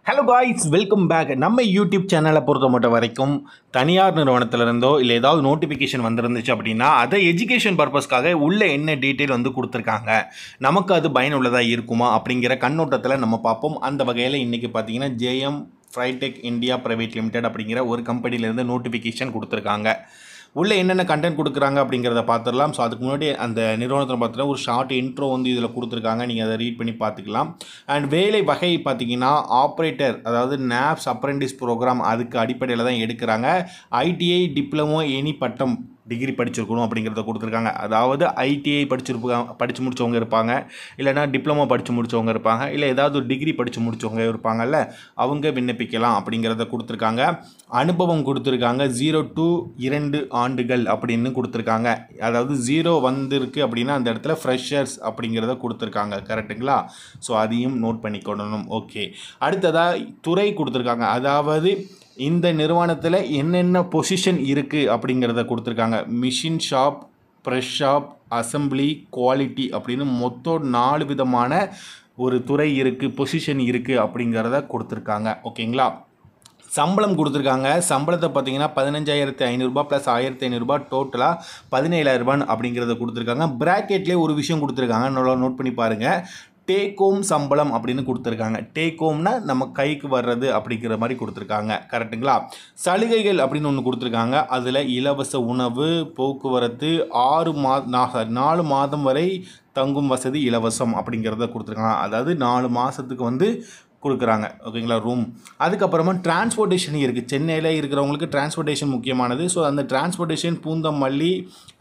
Hello guys, welcome back. நம்ம YouTube சேனலை பொறுத்த மட்டும் வரைக்கும் தனியார் நிறுவனத்திலிருந்தோ இல்லை ஏதாவது நோட்டிஃபிகேஷன் வந்துருந்துச்சு அப்படின்னா அதை எஜுகேஷன் பர்பஸ்க்காக உள்ள என்ன டீட்டெயில் வந்து கொடுத்துருக்காங்க, நமக்கு அது பயனுள்ளதாக இருக்குமா அப்படிங்கிற கண்ணோட்டத்தில் நம்ம பார்ப்போம். அந்த வகையில் இன்றைக்கி பார்த்தீங்கன்னா ஜேஎம் ஃப்ரைடெக் இந்தியா பிரைவேட் லிமிடெட் அப்படிங்கிற ஒரு கம்பெனிலேருந்து நோட்டிஃபிகேஷன் கொடுத்துருக்காங்க. உள்ளே என்னென்ன கண்டென்ட் கொடுக்குறாங்க அப்படிங்கிறத பார்த்துடலாம். ஸோ அதுக்கு முன்னாடி அந்த நிறுவனத்தில் பார்த்தீங்கன்னா ஒரு ஷார்ட் இன்ட்ரோ வந்து இதில் கொடுத்துருக்காங்க, நீங்கள் அதை ரீட் பண்ணி பார்த்துக்கலாம். அண்ட் வேலை வகை பார்த்தீங்கன்னா ஆப்ரேட்டர், அதாவது நேப்ஸ் அப்ரெண்டிஸ் ப்ரோக்ராம், அதுக்கு அடிப்படையில் தான் எடுக்கிறாங்க. ஐடிஐ டிப்ளமோ எனி பட்டம் டிகிரி படிச்சிருக்கணும் அப்படிங்கிறத கொடுத்துருக்காங்க. அதாவது ஐடிஐ படித்து முடித்தவங்க இருப்பாங்க, இல்லைனா டிப்ளமோ படித்து முடித்தவங்க இருப்பாங்க, இல்லை ஏதாவது ஒரு டிகிரி படித்து முடித்தவங்க இருப்பாங்கல்ல, அவங்க விண்ணப்பிக்கலாம் அப்படிங்கிறத கொடுத்துருக்காங்க. அனுபவம் கொடுத்துருக்காங்க 0 to 2 ஆண்டுகள் அப்படின்னு கொடுத்துருக்காங்க. அதாவது 0 வந்திருக்கு அப்படின்னா அந்த இடத்துல ஃப்ரெஷர்ஸ் அப்படிங்கிறத கொடுத்துருக்காங்க. கரெக்டுங்களா? ஸோ அதையும் நோட் பண்ணிக்கொள்ளணும். ஓகே, அடுத்ததாக துறை கொடுத்துருக்காங்க. அதாவது இந்த நிறுவனத்தில் என்னென்ன பொசிஷன் இருக்குது அப்படிங்கிறத கொடுத்துருக்காங்க. Machine shop, press shop, assembly, quality அப்படின்னு மொத்தம் 4 விதமான ஒரு துறை இருக்குது, பொசிஷன் இருக்குது அப்படிங்கிறத கொடுத்துருக்காங்க. ஓகேங்களா? சம்பளம் கொடுத்துருக்காங்க. சம்பளத்தை பார்த்தீங்கன்னா 15,500 ப்ளஸ் 1,500 டோட்டலாக 17,000 அப்படிங்கிறத கொடுத்துருக்காங்க. ப்ராக்கெட்லேயே ஒரு விஷயம் கொடுத்துருக்காங்க, நல்லா நோட் பண்ணி பாருங்கள். டேக் ஹோம் சம்பளம் அப்படின்னு கொடுத்துருக்காங்க. டேக் ஹோம்னா நம்ம கைக்கு வர்றது அப்படிங்கிற மாதிரி கொடுத்துருக்காங்க. கரெக்டுங்களா? சலுகைகள் அப்படின்னு ஒன்று கொடுத்துருக்காங்க. அதில் இலவச உணவு, போக்குவரத்து, 4 மாதம் வரை தங்கும் வசதி இலவசம் அப்படிங்கிறத கொடுத்துருக்காங்க. அதாவது 4 மாதத்துக்கு வந்து கொடுக்குறாங்க. ஓகேங்களா? ரூம். அதுக்கப்புறமா டிரான்ஸ்போர்ட்டேஷன் இருக்குது. சென்னையில் இருக்கிறவங்களுக்கு டிரான்ஸ்போர்ட்டேஷன் முக்கியமானது. ஸோ அந்த டிரான்ஸ்போர்ட்டேஷன் பூந்தமல்லி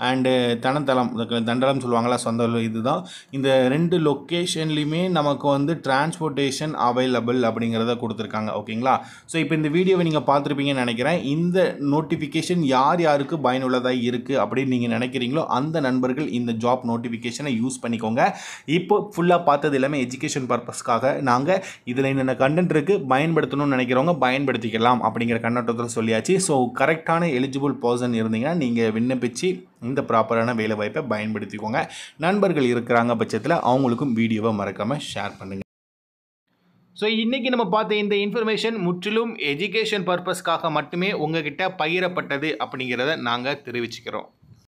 அண்டு தண்டலம் சொல்லுவாங்களா, சொந்த இதுதான். இந்த 2 லொக்கேஷன்லையுமே நமக்கு வந்து டிரான்ஸ்போர்ட்டேஷன் அவைலபிள் அப்படிங்கிறத கொடுத்துருக்காங்க. ஓகேங்களா? ஸோ இப்போ இந்த வீடியோவை நீங்கள் பார்த்துருப்பீங்கன்னு நினைக்கிறேன். இந்த நோட்டிஃபிகேஷன் யார் யாருக்கு பயனுள்ளதாக இருக்குது அப்படின்னு நீங்கள் நினைக்கிறீங்களோ அந்த நண்பர்கள் இந்த ஜாப் நோட்டிஃபிகேஷனை யூஸ் பண்ணிக்கோங்க. இப்போ ஃபுல்லாக பார்த்தது எல்லாமே எஜுகேஷன் பர்பஸ்க்காக நாங்கள் இதில் என்னென்ன கண்டென்ட் இருக்குது பயன்படுத்தணும்னு நினைக்கிறவங்க பயன்படுத்திக்கலாம் அப்படிங்கிற கண்ணோட்டத்தில் சொல்லியாச்சு. ஸோ கரெக்டான எலிஜிபிள் பர்சன் இருந்தீங்கன்னா நீங்கள் விண்ணப்பித்து இந்த ப்ராப்பரான வேலை வாய்ப்பை பயன்படுத்திக்கோங்க. நண்பர்கள் இருக்கிறாங்க பட்சத்தில் அவங்களுக்கும் வீடியோவை மறக்காமல் ஷேர் பண்ணுங்கள். ஸோ இன்றைக்கி நம்ம பார்த்த இந்த இன்ஃபர்மேஷன் முற்றிலும் எஜுகேஷன் பர்பஸ்க்காக மட்டுமே உங்ககிட்ட பகிரப்பட்டது அப்படிங்கிறத நாங்கள் தெரிவிச்சுக்கிறோம்.